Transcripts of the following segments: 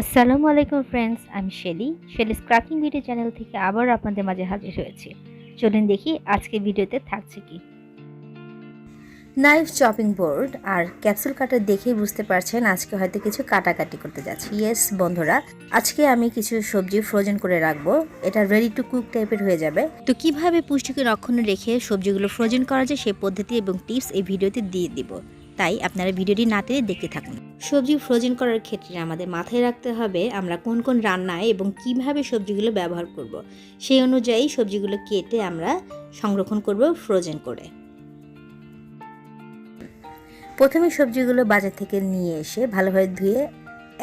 আসসালামু আলাইকুম ফ্রেন্ডস, আমি শেলিস ক্রাফটিং ভিডিও চ্যানেল থেকে আবার আপনাদের মাঝে হাজির হয়েছি। চলুন দেখি আজকে ভিডিওতে থাকছে কি। নাইফ, চপিং বোর্ড আর ক্যাপসুল কাটার দেখেই বুঝতে পারছেন আজকে হয়তো কিছু কাটাকাটি করতে যাচ্ছি। ইয়েস বন্ধুরা, আজকে আমি কিছু সবজি ফ্রোজেন করে রাখবো। এটা রেডি টু কুক টাইপের হয়ে যাবে। তো কিভাবে পুষ্টিকর অক্ষুণ্ণ রেখে সবজিগুলো ফ্রোজেন করা যায় সেই পদ্ধতি এবং টিপস এই ভিডিওতে দিয়ে দিব, তাই আপনারা ভিডিওটি না টেনে দেখতে থাকুন। সবজি ফ্রোজেন করার ক্ষেত্রে আমাদের মাথায় রাখতে হবে আমরা কোন কোন রান্নায় এবং কিভাবে সবজিগুলো ব্যবহার করব। সেই অনুযায়ী সবজিগুলো কেটে আমরা সংরক্ষণ করব ফ্রোজেন করে। প্রথমে সবজিগুলো বাজার থেকে নিয়ে এসে ভালোভাবে ধুয়ে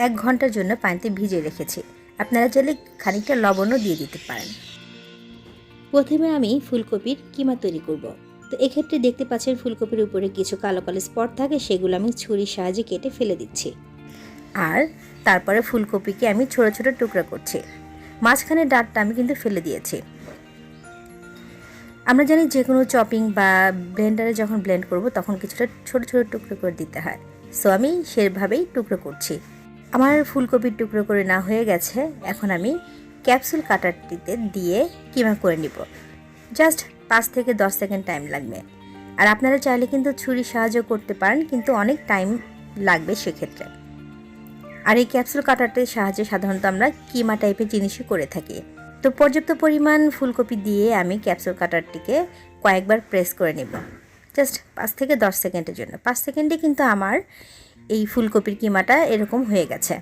1 ঘন্টার জন্য পানিতে ভিজিয়ে রেখেছি। আপনারা চাইলে খানিকটা লবণও দিয়ে দিতে পারেন। প্রথমে আমি ফুলকপির কিমা তৈরি করব। তো এক্ষেত্রে দেখতে পাচ্ছেন ফুলকপির উপরে কিছু কালো কালো স্পট থাকে, সেগুলো আমি ছুরির সাহায্যে কেটে ফেলে দিচ্ছি। আর তারপরে ফুলকপিকে আমি ছোট ছোট টুকরা করছি। মাঝখানে ডাঁটটা আমি কিন্তু ফেলে দিয়েছি। আমরা জানি যে কোনো চপিং বা ব্লেন্ডারে যখন ব্লেন্ড করব তখন কিছুটা ছোট ছোট টুকরো করে দিতে হয়। সো আমি সেভাবেই টুকরো করছি। আমার ফুলকপির টুকরো করে না হয়ে গেছে, এখন আমি ক্যাপসুল কাটারটিতে দিয়ে কিমা করে নিব। জাস্ট 5 থেকে 10 সেকেন্ড টাইম লাগবে। আর আপনারা চাইলে কিন্তু ছুরির সাহায্য করতে পারেন, কিন্তু অনেক টাইম লাগবে সেক্ষেত্রে। আর এই ক্যাপসুল কাটারটির সাহায্যে সাধারণত আমরা কিমা টাইপের জিনিসই করে থাকি। তো পর্যাপ্ত পরিমাণ ফুলকপি দিয়ে আমি ক্যাপসুল কাটারটিকে কয়েকবার প্রেস করে নেব, জাস্ট 5 থেকে 10 সেকেন্ডের জন্য। 5 সেকেন্ডে কিন্তু আমার এই ফুলকপির কিমাটা এরকম হয়ে গেছে।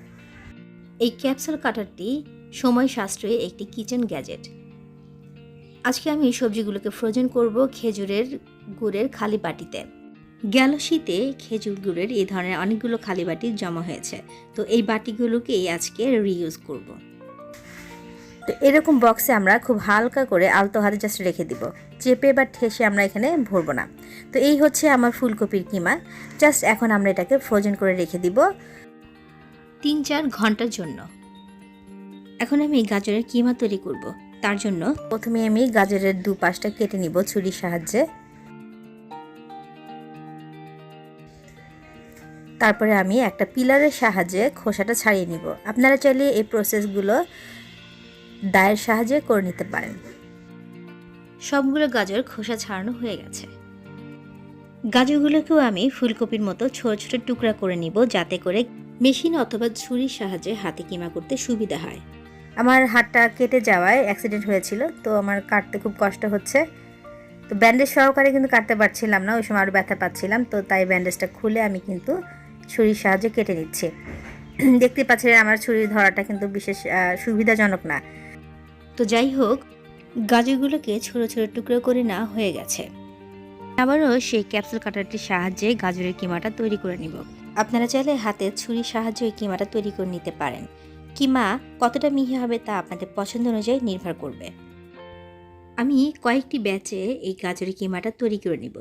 এই ক্যাপসুল কাটারটি সময় সাশ্রয়ী একটি কিচেন গ্যাজেট। আজকে আমি সবজিগুলোকে ফ্রোজেন করব খেজুরের গুড়ের খালি বাটিতে। গেল শীতে খেজুর গুড়ের এই ধরনের অনেকগুলো খালি বাটি জমা হয়েছে, তো এই বাটিগুলোকেই আজকে রিইউজ করব। তো এরকম বক্সে আমরা খুব হালকা করে আলতো হাতে জাস্ট রেখে দিব, চেপে বা ঠেসে আমরা এখানে ভরবো না। তো এই হচ্ছে আমার ফুলকপির কিমা। জাস্ট এখন আমরা এটাকে ফ্রোজেন করে রেখে দিব 3-4 ঘন্টার জন্য। এখন আমি গাজরের কিমা তৈরি করব। তার জন্য প্রথমে আমি গাজরের দুপাশটা কেটে নিব ছুরির সাহায্যে। তারপরে আমি একটা পিলারের সাহায্যে খোসাটা ছাড়িয়ে নিব। আপনারা চাইলে এই প্রসেসগুলো দায়ের সাহায্যে করে নিতে পারেন। সবগুলো গাজর খোসা ছাড়ানো হয়ে গেছে। গাজরগুলোকেও আমি ফুলকপির মতো ছোট ছোট টুকরা করে নিব, যাতে করে মেশিন অথবা ছুরির সাহায্যে হাতে কিমা করতে সুবিধা হয়। আমার হাতটা কেটে যাওয়ায় অ্যাক্সিডেন্ট হয়েছিল, তো আমার কাটতে খুব কষ্ট হচ্ছে। তো ব্যান্ডেজ সহকারে কিন্তু কাটতে পারছিলাম না, ওই সময় আরও ব্যথা পাচ্ছিলাম। তো তাই ব্যান্ডেজটা খুলে আমি কিন্তু ছুরির সাহায্যে কেটে নিচ্ছি। দেখতে পাচ্ছেন আমার ছুরি ধরাটা কিন্তু বিশেষ সুবিধাজনক না। তো যাই হোক, গাজরগুলোকে ছোট ছোট টুকরো করে নেওয়া হয়ে গেছে। আবারও সেই ক্যাপসুল কাটারটির সাহায্যে গাজরের কিমাটা তৈরি করে নিব। আপনারা চাইলে হাতে ছুরির সাহায্যে এই কিমাটা তৈরি করে নিতে পারেন। কিমা কতটা মিহি হবে তা আপনাদের পছন্দ অনুযায়ী নির্ভর করবে। আমি কয়েকটি ব্যাচে এই গাজরের কিমাটা তৈরি করে নিব।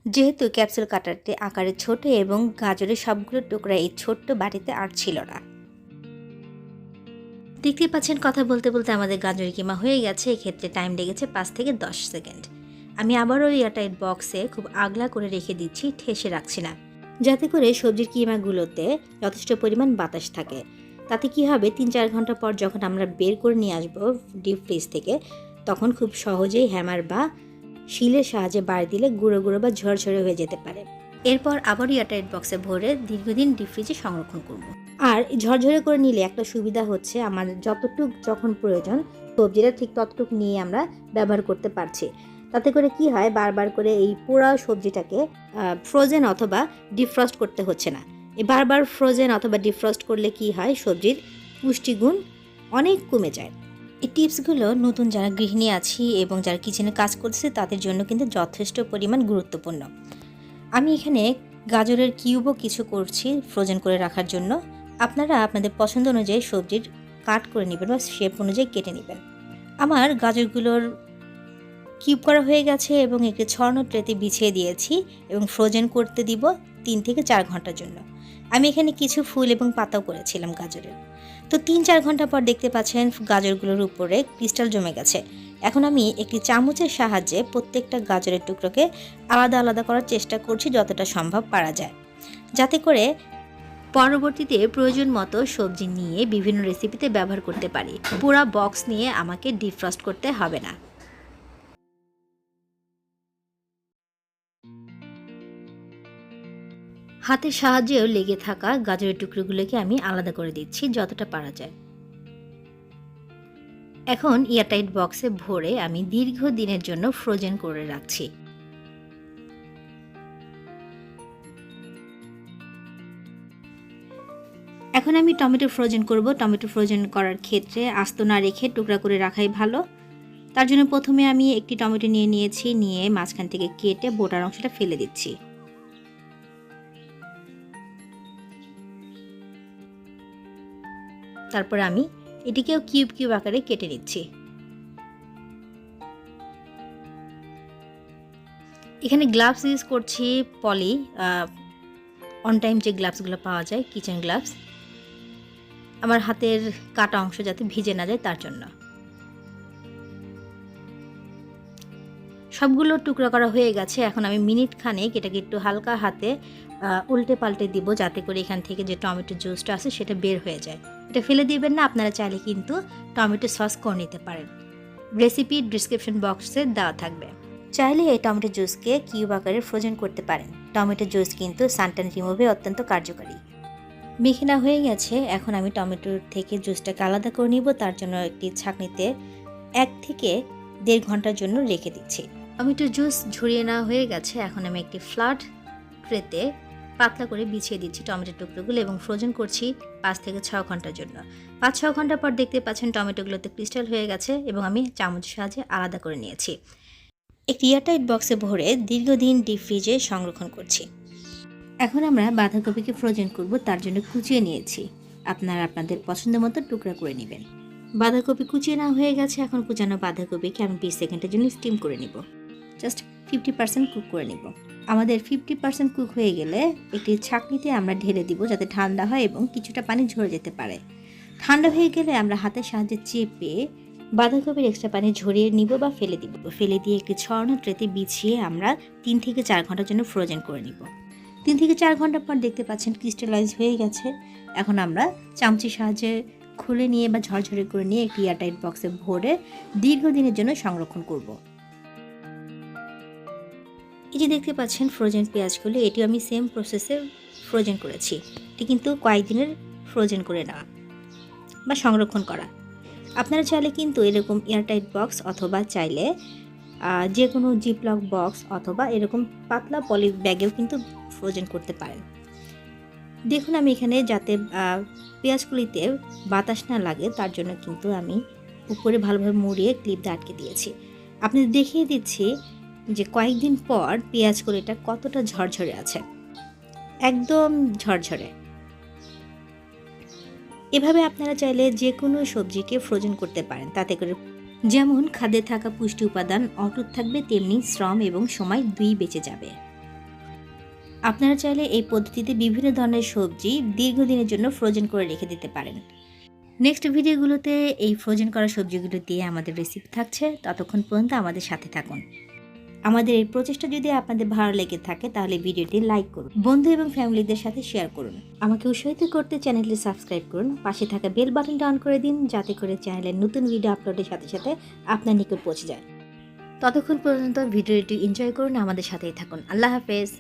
যেহেতু ক্যাপসুল কাটারটি আকারে ছোট এবং গাজরের সবগুলো টুকরা এই ছোট্ট বাটিতে আর ছিল না। দেখতে পাচ্ছেন কথা বলতে বলতে আমাদের গাজরের কিমা হয়ে গেছে। এক্ষেত্রে টাইম লেগেছে 5 থেকে 10 সেকেন্ড। আমি আবারও এয়ারটাইট বক্সে খুব আগলা করে রেখে দিচ্ছি, ঠেসে রাখছি না, যাতে করে সবজির কিমাগুলোতে যথেষ্ট পরিমাণ বাতাস থাকে। তাতে কি হবে, 3-4 ঘন্টা পর যখন আমরা বের করে নিয়ে আসবো ডিপ ফ্রিজ থেকে, তখন খুব সহজেই হ্যামার বা শিলের সাহায্যে বাড়ি দিলে গুঁড়ো গুঁড়ো বা ঝরঝরে হয়ে যেতে পারে। এরপর আবার এয়ারটাইট বক্সে ভরে দীর্ঘদিন ডিপ ফ্রিজে সংরক্ষণ করব। আর ঝরঝরে করে নিলে একটা সুবিধা হচ্ছে, আমাদের যতটুক যখন প্রয়োজন সবজিটা ঠিক ততটুক নিয়ে আমরা ব্যবহার করতে পারছি। তাতে করে কি হয়, বারবার করে এই পোড়া সবজিটাকে ফ্রোজেন অথবা ডিফ্রস্ট করতে হচ্ছে না। এই বারবার ফ্রোজেন অথবা ডিফ্রস্ট করলে কি হয়, সবজির পুষ্টিগুণ অনেক কমে যায়। এই টিপসগুলো নতুন যারা গৃহিণী আছি এবং যারা কিচেনে কাজ করছে তাদের জন্য কিন্তু যথেষ্ট পরিমাণ গুরুত্বপূর্ণ। আমি এখানে গাজরের কিউবও কিছু করছি ফ্রোজেন করে রাখার জন্য। আপনারা আপনাদের পছন্দ অনুযায়ী সবজির কাট করে নেবেন বা শেপ অনুযায়ী কেটে নেবেন। আমার গাজরগুলোর কিউব করা হয়ে গেছে এবং একটি ছড়ানো ট্রেতে বিছিয়ে দিয়েছি এবং ফ্রোজেন করতে দিব 3 থেকে 4 ঘন্টার জন্য। আমি এখানে কিছু ফুল এবং পাতাও করেছিলাম গাজরের। তো 3-4 ঘন্টা পর দেখতে পাচ্ছেন গাজরগুলোর উপরে ক্রিস্টাল জমে গেছে। এখন আমি একটি চামচের সাহায্যে প্রত্যেকটা গাজরের টুকরোকে আলাদা আলাদা করার চেষ্টা করছি যতটা সম্ভব পারা যায়, যাতে করে পরবর্তীতে প্রয়োজন মতো সবজি নিয়ে বিভিন্ন রেসিপিতে ব্যবহার করতে পারি। পুরো বক্স নিয়ে আমাকে ডিফ্রস্ট করতে হবে না। হাতের সাহায্যেও লেগে থাকা গাজরের টুকরোগুলোকে আমি আলাদা করে দিচ্ছি যতটা পারা যায়। এখন এয়ারটাইট বক্সে ভরে আমি দীর্ঘদিনের জন্য ফ্রোজেন করে রাখছি। এখন আমি টমেটো ফ্রোজেন করব। টমেটো ফ্রোজেন করার ক্ষেত্রে আস্ত না রেখে টুকরা করে রাখাই ভালো। তার জন্য প্রথমে আমি একটি টমেটো নিয়েছি, নিয়ে মাঝখান থেকে কেটে বোটার অংশটা ফেলে দিচ্ছি। তারপর আমি এটিকেও কিউব কিউব আকারে কেটে নিচ্ছি। এখানে গ্লাভস ইউজ করছি পলি অন টাইম যে গ্লাভসগুলো পাওয়া যায়, কিচেন গ্লাভস, আমার হাতের কাটা অংশ যাতে ভিজে না যায় তার জন্য। সবগুলো টুকরা করা হয়ে গেছে। এখন আমি মিনিট খানেক এটাকে একটু হালকা হাতে উল্টে পাল্টে দিব, যাতে করে এখান থেকে যে টমেটো জুসটা আছে সেটা বের হয়ে যায়। এটা ফেলে দিবেন না, আপনারা চাইলে কিন্তু টমেটো সস করে নিতে পারেন। রেসিপি ডিসক্রিপশন বক্সে দেওয়া থাকবে। চাইলে এই টমেটো জুসকে কিউব আকারে ফ্রোজেন করতে পারেন। টমেটো জুস কিন্তু সানটান রিমুভে অত্যন্ত কার্যকারী। মেখে না হয়ে গেছে, এখন আমি টমেটোর থেকে জুসটাকে আলাদা করে নিব। তার জন্য একটি ছাঁকনিতে 1 থেকে 1.5 ঘন্টার জন্য রেখে দিচ্ছি। টমেটো জুস ঝরিয়ে নেওয়া হয়ে গেছে। এখন আমি একটি ফ্ল্যাট ট্রেতে পাতলা করে বিছিয়ে দিচ্ছি টমেটোর টুকরোগুলো এবং ফ্রোজেন করছি 5 থেকে 6 ঘন্টার জন্য। 5-6 ঘন্টা পর দেখতে পাচ্ছেন টমেটোগুলোতে ক্রিস্টাল হয়ে গেছে এবং আমি চামচের সাহায্যে আলাদা করে নিয়েছি। একটি এয়ারটাইট বক্সে ভরে দীর্ঘদিন ডিপ ফ্রিজে সংরক্ষণ করছি। এখন আমরা বাঁধাকপিকে ফ্রোজেন করব। তার জন্য কুচিয়ে নিয়েছি। আপনারা আপনাদের পছন্দ মতো টুকরা করে নেবেন। বাঁধাকপি কুচিয়ে নেওয়া হয়ে গেছে। এখন কুচানো বাঁধাকপিকে আমি 20 সেকেন্ডের জন্য স্টিম করে নিব। জাস্ট 50% কুক করে নিব। আমাদের 50% কুক হয়ে গেলে একটি ছাঁকনিতে আমরা ঢেলে দিব, যাতে ঠান্ডা হয় এবং কিছুটা পানি ঝরে যেতে পারে। ঠান্ডা হয়ে গেলে আমরা হাতের সাহায্যে চেপে বাঁধাকপির এক্সট্রা পানি ঝরিয়ে নিব বা ফেলে দিব। ফেলে দিয়ে একটি ছড়ানো ট্রেতে বিছিয়ে আমরা 3 থেকে 4 ঘন্টার জন্য ফ্রোজেন করে নিব। 3 থেকে 4 ঘন্টা পর দেখতে পাচ্ছেন ক্রিস্টালাইজ হয়ে গেছে। এখন আমরা চামচির সাহায্যে খুলে নিয়ে বা ঝরঝরে করে নিয়ে একটি এয়ারটাইট বক্সে ভরে দীর্ঘদিনের জন্য সংরক্ষণ করব। এই যে দেখতে পাচ্ছেন ফ্রোজেন পেঁয়াজগুলো, এটিও আমি সেম প্রসেসে ফ্রোজেন করেছি। এটি কিন্তু কয়েকদিনের ফ্রোজেন করে নেওয়া বা সংরক্ষণ করা। আপনারা চাইলে কিন্তু এরকম এয়ারটাইট বক্স অথবা চাইলে যে কোনো জিপলক বক্স অথবা এরকম পাতলা পলি ব্যাগেও কিন্তু ফ্রোজেন করতে পারেন। দেখুন আমি এখানে যাতে পেঁয়াজগুলিতে বাতাস না লাগে তার জন্য কিন্তু আমি উপরে ভালোভাবে মুড়িয়ে ক্লিপ দিয়ে আটকে দিয়েছি। আপনাদের দেখিয়ে দিচ্ছি যে কয়েকদিন পর পেঁয়াজগুলিটা কতটা ঝরঝরে আছে, একদম ঝরঝরে। এভাবে আপনারা চাইলে যে কোনো সবজিকে ফ্রোজেন করতে পারেন। তাতে করে যেমন খাদ্যে থাকা পুষ্টি উপাদান অটুট থাকবে, তেমনি শ্রম এবং সময় 2 বেঁচে যাবে। আপনারা চাইলে এই পদ্ধতিতে বিভিন্ন ধরনের সবজি দীর্ঘদিনের জন্য ফ্রোজেন করে রেখে দিতে পারেন। নেক্সট ভিডিওগুলোতে এই ফ্রোজেন করা সবজিগুলো দিয়ে আমাদের রেসিপি থাকছে। ততক্ষণ পর্যন্ত আমাদের সাথে থাকুন। আমাদের এই প্রচেষ্টা যদি আপনাদের ভালো লেগে থাকে তাহলে ভিডিওটি লাইক করুন, বন্ধু এবং ফ্যামিলিদের সাথে শেয়ার করুন। আমাকে উৎসাহিত করতে চ্যানেলটি সাবস্ক্রাইব করুন, পাশে থাকা বেল বাটনটা অন করে দিন, যাতে করে চ্যানেলের নতুন ভিডিও আপলোডের সাথে সাথে আপনার নিকট পৌঁছে যায়। ততক্ষণ পর্যন্ত ভিডিওটি এনজয় করুন, আমাদের সাথেই থাকুন। আল্লাহ হাফেজ।